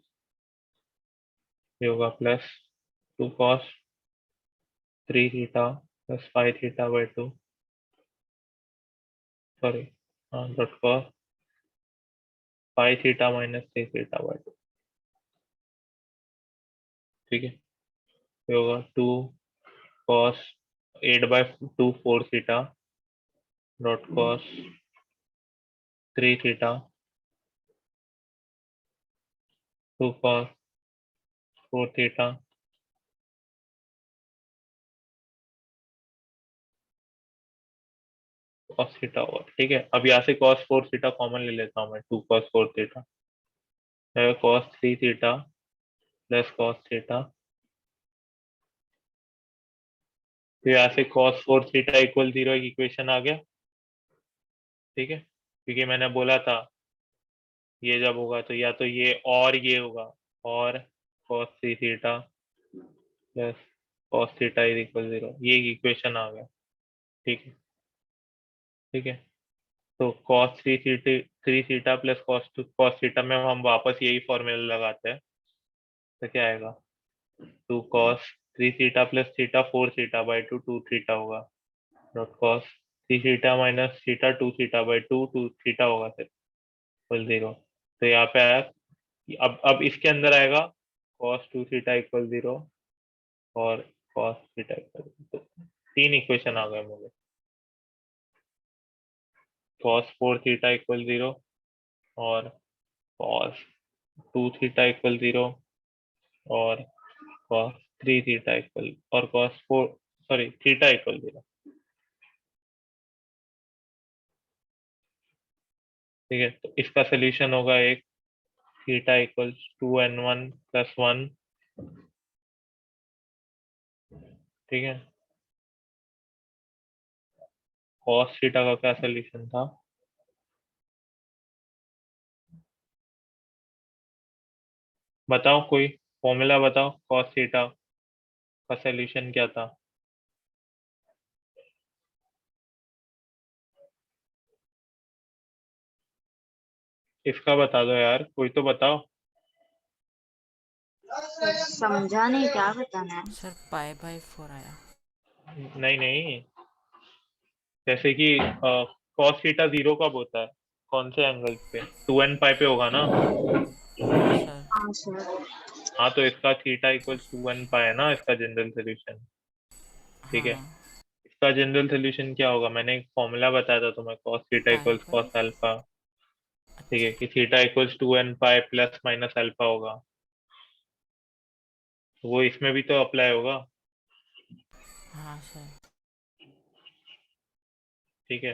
ये होगा plus 2 cos 3 theta plus 5 theta by 2, sorry, हाँ, dot cos 5 theta minus 3 theta by 2। ठीक है, ये होगा 2 cos 8/2 4 theta dot cos 3 theta 2 cos 4 theta cos theta होगा। ठीक है, अब यहाँ से cos 4 थीटा कॉमन ले लेता हूँ मैं, 2 cos 4 थीटा है cos 3 theta plus cos theta, तो यहाँ से cos 4 थीटा इक्वल 0 एक इक्वेशन आ गया। ठीक है, क्योंकि मैंने बोला था ये जब होगा तो या तो ये और ये होगा, और cos 3 theta plus cos theta is equal 0, ये एक इक्वेशन आ गया। ठीक है, ठीक है, तो cos 3 theta plus cos theta में हम वापस यही फॉर्मूला लगाते हैं, तो क्या आएगा, 2 cos 3 theta plus theta 4 theta by 2 2 theta होगा, dot cos 3 theta minus theta 2 theta by 2 2 theta होगा फिर, इक्वल 0। तो यहाँ पे आया, अब इसके अंदर आएगा cos 2 थीटा इक्वल 0 और cos थीटा इक्वल, तो 3 इक्वेशन आ गए मुझे। cos 4 थीटा इक्वल 0 और cos 2 थीटा इक्वल 0 और cos 3 थीटा इक्वल और cos 4 सॉरी थीटा इक्वल 0। ठीक है, तो इसका सोल्यूशन होगा एक थीटा इक्वल्स 2n1 प्लस 1। ठीक है, cos थीटा का क्या सोल्यूशन था? बताओ, कोई फॉर्मूला बताओ, cos थीटा का सोल्यूशन क्या था? इसका बता दो यार, कोई तो बताओ। सर समझा नहीं, क्या बताना है? सर पाई बाय 4 आया। नहीं नहीं, जैसे कि cos थीटा 0 कब होता है, कौन से एंगल पे? 2n पाई पे होगा ना। हाँ सर। हाँ सर। हाँ, तो इसका थीटा इक्वल्स 2n पाई है ना इसका जनरल सोल्यूशन। ठीक है, हाँ इसका जनरल सोल्यूशन क्या होगा? मैंने एक फॉर्मूला बताया था तुम्हें, cos theta pi equals by. cos alpha. ठीक है, अच्छा। कि theta equals 2n pi plus minus alpha होगा, तो वो इसमें भी तो अप्लाई होगा। हाँ सर। ठीक है,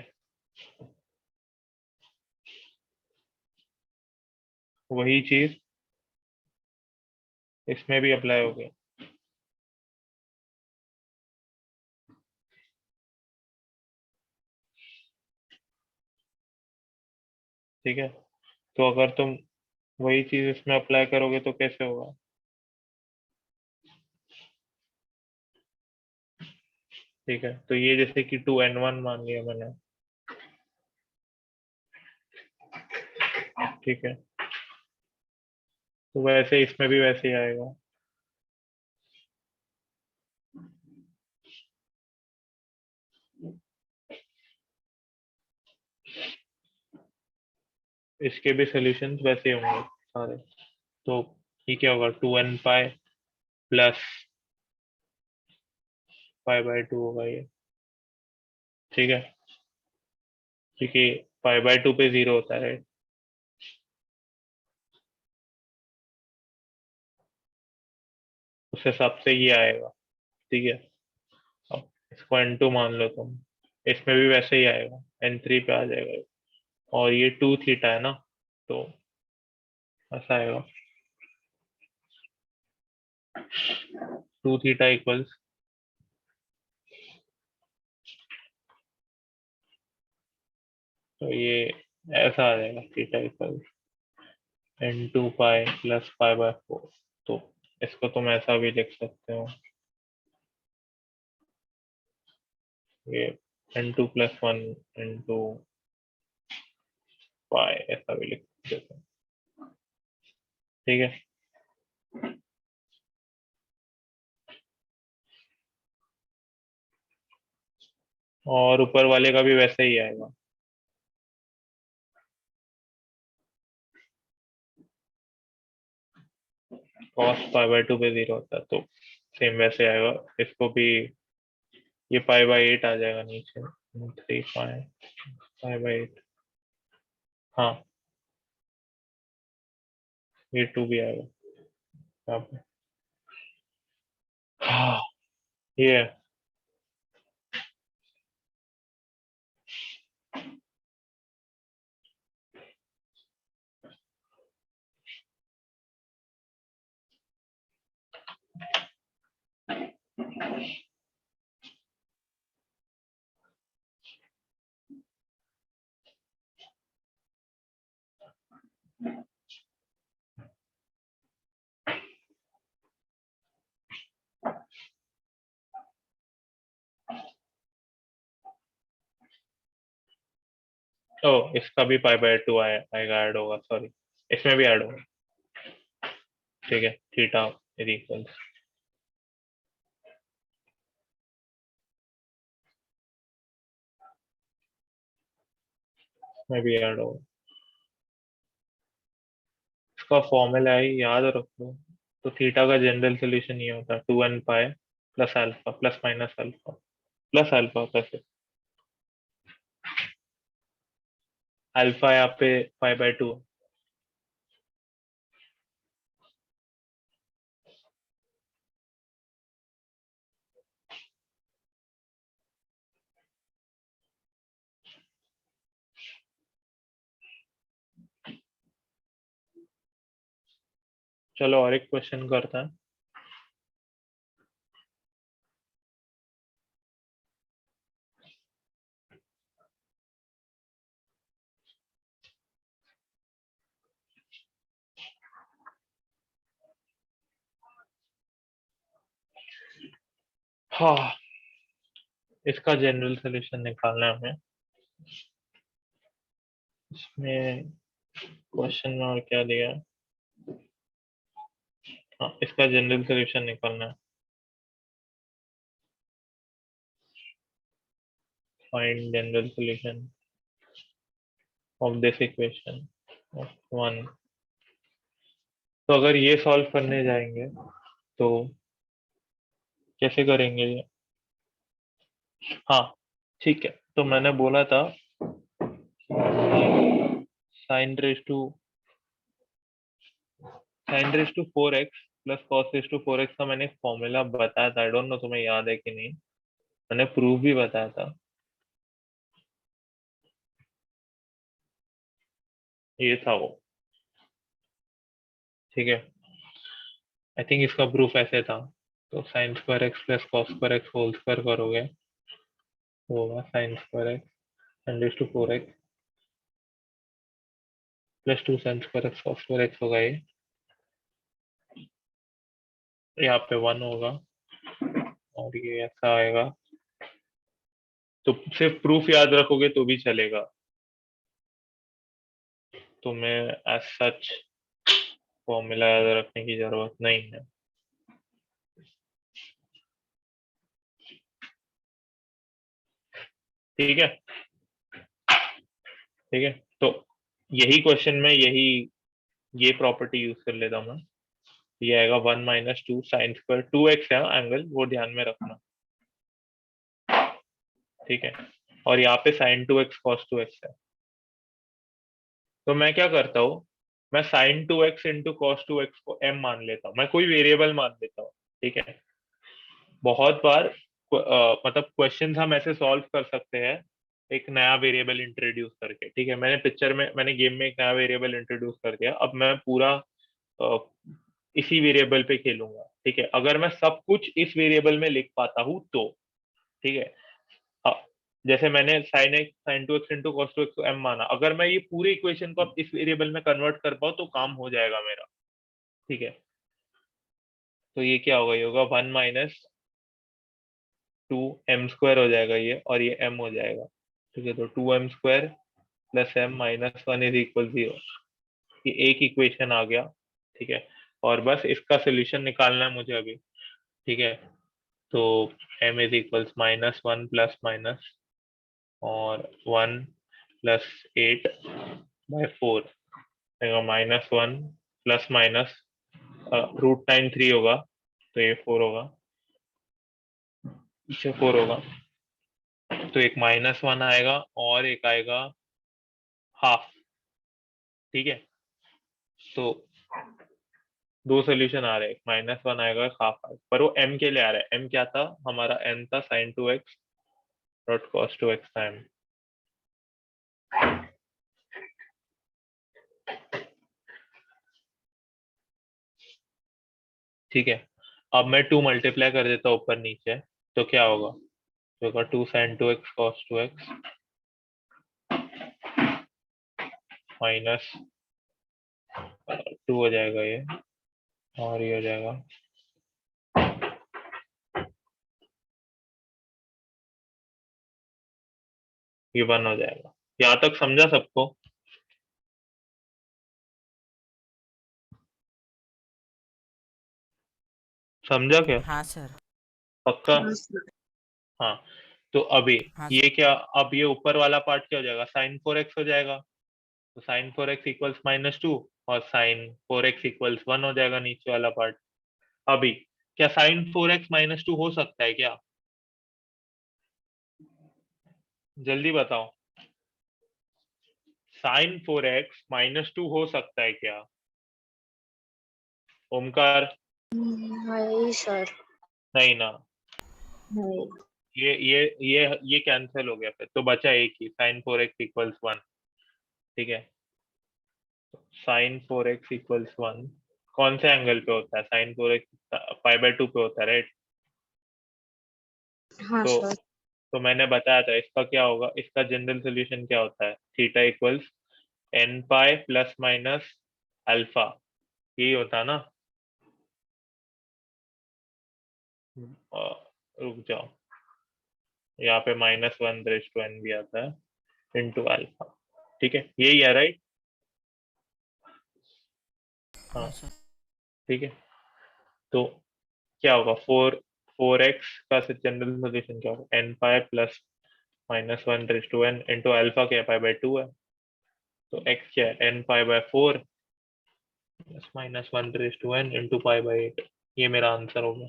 वही चीज इसमें भी अप्लाई होगी। ठीक है, तो अगर तुम वही चीज इसमें अप्लाई करोगे तो कैसे होगा? ठीक है, तो ये जैसे कि 2n1 मान लिया मैंने। ठीक है, तो वैसे इसमें भी वैसे ही आएगा। इसके भी सॉल्यूशंस वैसे ही होंगे सारे। तो ये क्या होगा? 2n pi plus pi by 2 होगा ये। ठीक है, क्योंकि पाई बाय 2 पे 0 होता है। उस हिसाब से ये आएगा। ठीक है, अब इसको n2 मान लो तुम, इसमें भी वैसे ही आएगा, n3 पे आ जाएगा। और ये 2 थीटा है ना, तो ऐसा आएगा 2 थीटा इक्वल्स, तो ये ऐसा आ जाएगा theta equals n2 pi plus pi by 4। तो इसको तुम ऐसा भी लिख सकते हो, ये n2 प्लस 1 इंटू पाई, ऐसा भी लिख सकते हो। ठीक है, और ऊपर वाले का भी वैसे ही आएगा। cos पाई बाय 2 पे 0 होता है, तो सेम वैसे आएगा। इसको भी ये पाई बाय 8 आ जाएगा नीचे, 3 पाई पाई बाय 8। हाँ, ये 2 भी आएगा यहाँ पे। हाँ, ये है। ओ, इसका भी पाई बाय 2 आएगा, ऐड होगा, सॉरी, इसमें भी ऐड होगा। ठीक है, थीटा इक्वल्स में भी ऐड होगा। इसका फॉर्मूला है, याद रखो, तो थीटा का जनरल सोल्यूशन ये होता है 2n pi plus alpha plus minus alpha plus alpha कैसे अल्फा यहाँ पे 5/2 चलो और एक क्वेश्चन करते हैं। हाँ, इसका जनरल सोल्यूशन निकालना है हमें। इसमें क्वेश्चन में और क्या दिया है? हाँ, इसका जनरल सोल्यूशन निकालना है। Find general solution of this equation of 1। तो अगर ये सॉल्व करने जाएंगे तो कैसे करेंगे ये? हाँ ठीक है, तो मैंने बोला था sin raise to 4x plus cos raise to 4x का मैंने फॉर्मूला बताया था। आई डोंट नो तुम्हें याद है कि नहीं, मैंने प्रूफ भी बताया था। ये था वो, ठीक है। आई थिंक इसका प्रूफ ऐसे था। तो sine square x plus cos square x whole square करोगे तो होगा sine square x sin raise to 4x plus 2 sin square x कॉस स्क्वायर एक्स होगा। ये यहाँ पे 1 होगा और ये ऐसा आएगा। तो सिर्फ प्रूफ याद रखोगे तो भी चलेगा, तुम्हें एज सच फॉर्मूला याद रखने की जरूरत नहीं है। ठीक है, ठीक है। तो यही क्वेश्चन में ये प्रॉपर्टी यूज कर लेता हूँ मैं। ये आएगा 1 माइनस 2 साइन स्क्वायर 2x है एंगल, वो ध्यान में रखना, ठीक है। और यहाँ पे साइन 2x cos 2x है। तो मैं क्या करता हूँ, मैं sign 2x into cos 2x को m मान लेता हूँ, मैं कोई वेरिएबल मान लेता हूँ, ठीक है। बहुत बार मतलब क्वेश्चंस हम ऐसे सॉल्व कर सकते हैं एक नया वेरिएबल इंट्रोड्यूस करके, ठीक है। मैंने गेम में एक नया वेरिएबल इंट्रोड्यूस कर दिया, अब मैं पूरा अ, इसी वेरिएबल पे खेलूंगा, ठीक है। अगर मैं सब कुछ इस वेरिएबल में लिख पाता हूँ तो, ठीक है। हाँ, जैसे मैंने sign 2x into cos 2x को m माना, अगर मैं ये पूरे इक्वेशन को अब इस वेरिएबल में कन्वर्ट कर पाऊँ तो काम हो जाएगा मेरा, ठीक है। तो ये क्या होगा, ये होगा 1 माइनस 2m² हो जाएगा ये, और ये m हो जाएगा, ठीक है। तो 2m² plus m minus 1 is equal 0। ये एक इक्वेशन आ गया, ठीक है। और बस इसका सोल्यूशन निकालना है मुझे अभी, ठीक है। तो m is equals -1 plus minus और 1 प्लस 8/4 -1 प्लस माइनस √9 3 होगा, तो ये 4 होगा, पीछे 4 होगा। तो एक -1 आएगा और एक आएगा हाफ, ठीक है। तो दो सोल्यूशन आ रहे हैं, -1 आएगा हाफ आएगा, पर वो m के लिए आ रहा है। m क्या था हमारा, m था sin 2x dot cos 2x था m। ठीक है, अब मैं 2 मल्टीप्लाई कर देता हूँ ऊपर नीचे, तो क्या होगा, तो होगा 2 sin 2x cos 2x minus 2 हो जाएगा ये, और ये हो जाएगा ये 1 हो जाएगा। यहाँ तक समझा सबको? समझा क्या? हाँ सर। पक्का? हाँ सर। हाँ। तो अभी हाँ ये क्या, अब ये ऊपर वाला पार्ट क्या हो जाएगा, sin 4x हो जाएगा। तो sin 4x इक्वल्स -2 और sin 4x इक्वल्स 1 हो जाएगा नीचे वाला पार्ट। अभी क्या साइन 4x माइनस 2 हो सकता है क्या? जल्दी बताओ, साइन 4x माइनस 2 हो सकता है क्या? ओमकार, नहीं सर, नहीं ना, नहीं। ये कैंसिल हो गया, फिर तो बचा एक ही, साइन 4x इक्वल्स 1। ठीक है, साइन 4x इक्वल्स 1 कौन से एंगल पे होता है? साइन 4x π/2 पे होता है, राइट? हाँ तो सर। तो मैंने बताया था इसका क्या होगा, इसका जनरल सोल्यूशन क्या होता है, थीटा इक्वल्स n पाई प्लस माइनस अल्फा, यही होता है ना? रुक जाओ, यहाँ पे -1 भी आता है इंटू अल्फा। ठीक है, यही है, राइट? हाँ, हाँ सर। ठीक है। तो क्या होगा, 4x का जनरल सोल्यूशन क्या होगा, n pi plus -1 into alpha क्या है, π/2 है। तो x क्या है, n π/4 प्लस -1 इंटू π/8। ये मेरा आंसर होगा।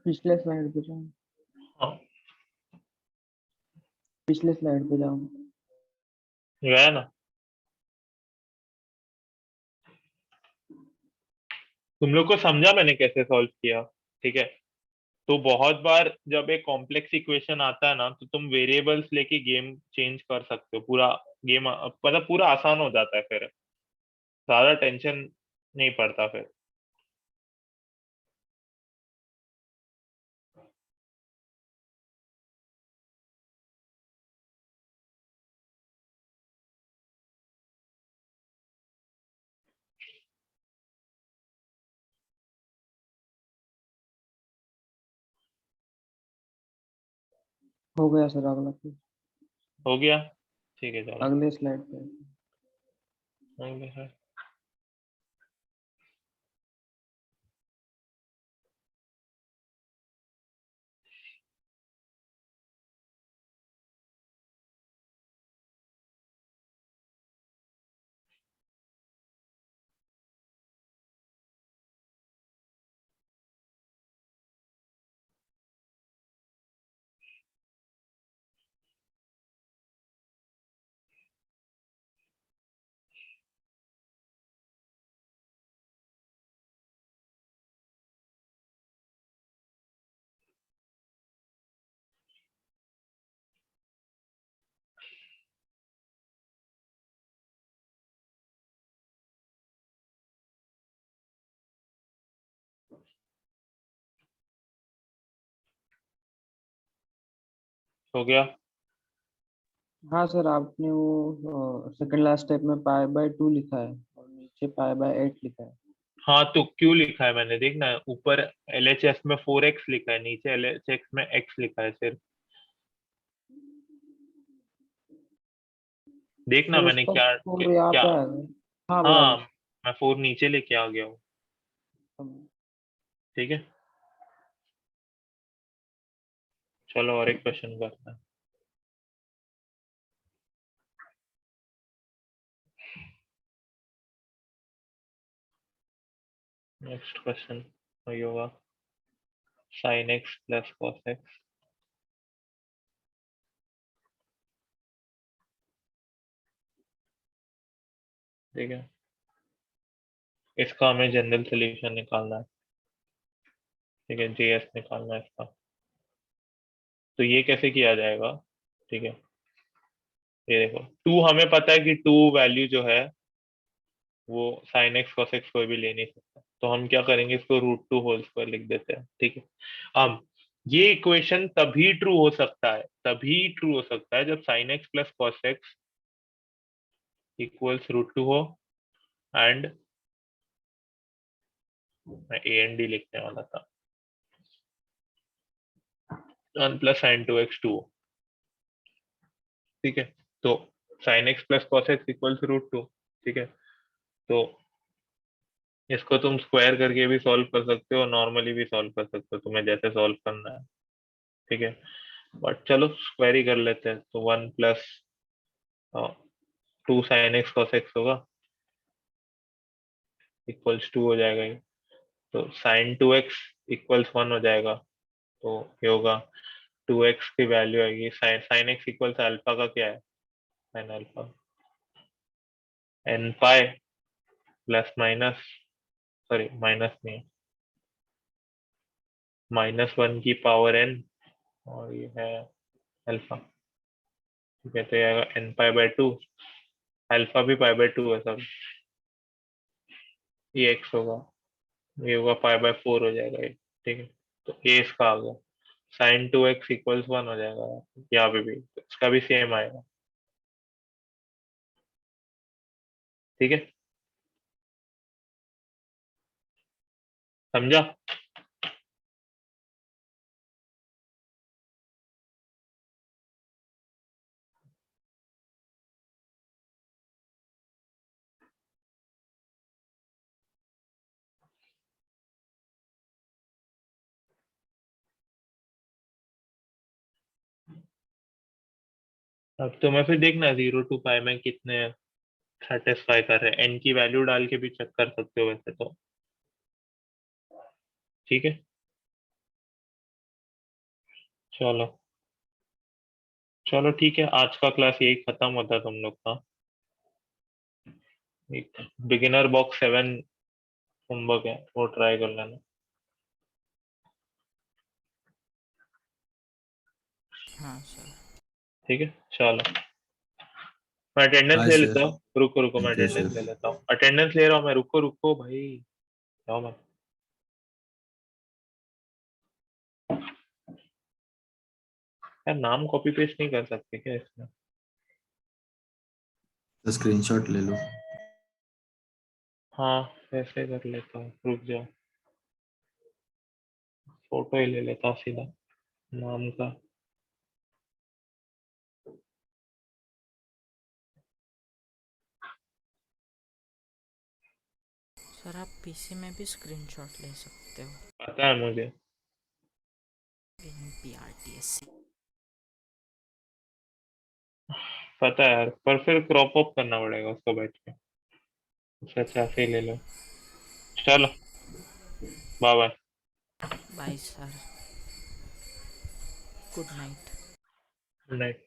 पिछले स्लाइड पे जाओ, हाँ, पिछले स्लाइड पे जाओ। गया ना? तुम लोग को समझा मैंने कैसे सॉल्व किया? ठीक है, तो बहुत बार जब एक कॉम्प्लेक्स इक्वेशन आता है ना, तो तुम वेरिएबल्स लेके गेम चेंज कर सकते हो, पूरा गेम मतलब पूरा आसान हो जाता है, फिर ज्यादा टेंशन नहीं पड़ता फिर। हो गया सर, अगला please। हो गया, ठीक है, चलो अगले स्लाइड पे। हो गया है। हो गया। हाँ सर, आपने वो सेकंड लास्ट स्टेप में π/2 लिखा है और नीचे π/8 लिखा है। हाँ, तो क्यों लिखा है मैंने, देखना है ऊपर LHS में 4x लिखा है, नीचे LHS में x लिखा है सिर्फ। देखना सर मैंने उसका क्या स्कोर यहाँ क्या। पे आ गया। हाँ हाँ, बताइए। मैं 4 नीचे लेके आ गया हूँ। हम- ठीक है, चलो और एक क्वेश्चन करते हैं। नेक्स्ट क्वेश्चन वही होगा, sine x plus cos x. ठीक है, इसका हमें जनरल सोल्यूशन निकालना है। ठीक है, JS निकालना है इसका। तो ये कैसे किया जाएगा? ठीक है, ये देखो, 2 हमें पता है कि 2 वैल्यू जो है वो साइन एक्स कॉस एक्स कोई भी ले नहीं सकता, तो हम क्या करेंगे, इसको √2 होल स्क्वायर लिख देते हैं। ठीक है, अब ये इक्वेशन तभी ट्रू हो सकता है, तभी ट्रू हो सकता है जब sine x plus cos x equals √2 हो, एंड मैं AND लिखने वाला था, 1 प्लस साइन 2x 2। ठीक है, तो sine x plus cos x equals √2। ठीक है, तो इसको तुम स्क्वायर करके भी सॉल्व कर सकते हो, नॉर्मली भी सॉल्व कर सकते हो, तुम्हें जैसे सॉल्व करना है। ठीक है, बट चलो स्क्वायर ही कर लेते हैं, तो 1 plus 2 sine x cos x होगा इक्वल्स 2 हो जाएगा ये। तो साइन 2x इक्वल्स 1 हो जाएगा, तो ये होगा 2x की वैल्यू आएगी, साइन एक्स इक्वल्स अल्फा का क्या है, sine alpha n pi plus minus, sorry minus नहीं, -1 की पावर n, और ये है अल्फा। ठीक है, तो ये आएगा एन पाई बाय 2, अल्फा भी पाई बाय 2 है सब, ये x होगा, ये होगा पाई बाय 4 हो जाएगा ये। ठीक है, तो ये इसका आ गया, साइन 2x इक्वल्स 1 हो जाएगा यहाँ पे भी, तो इसका भी सेम आएगा। ठीक है, समझा? अब तो मैं फिर देखना 0 to पाई में कितने सेटिस्फाई कर रहे हैं, n की वैल्यू डाल के भी चेक कर सकते हो वैसे तो। ठीक है, चलो चलो ठीक है, आज का क्लास यही खत्म होता है तुम लोग का। बिगिनर बॉक्स 7 होमवर्क है, वो ट्राई कर लेना। हाँ सर। ठीक है, चलो मैं अटेंडेंस हाँ ले सर, लेता हूँ, रुको रुको मैं थैंक यू अटेंडेंस ले सर। लेता हूँ, अटेंडेंस ले रहा हूँ मैं, रुको रुको भाई, जाओ मैं। यार नाम कॉपी पेस्ट नहीं कर सकते क्या इसमें? स्क्रीनशॉट ले लो। हाँ वैसे कर लेता हूँ, रुक जाओ, फोटो ही ले लेता हूँ सीधा नाम का। सर आप पीसी में भी स्क्रीनशॉट ले सकते हो। पता है मुझे, PRTSC। पता है यार, पर फिर क्रॉप अप करना पड़ेगा उसको बैठ के, उससे अच्छा ऐसे ही ले लो। चलो bye bye. Bye sir, good night. Good night.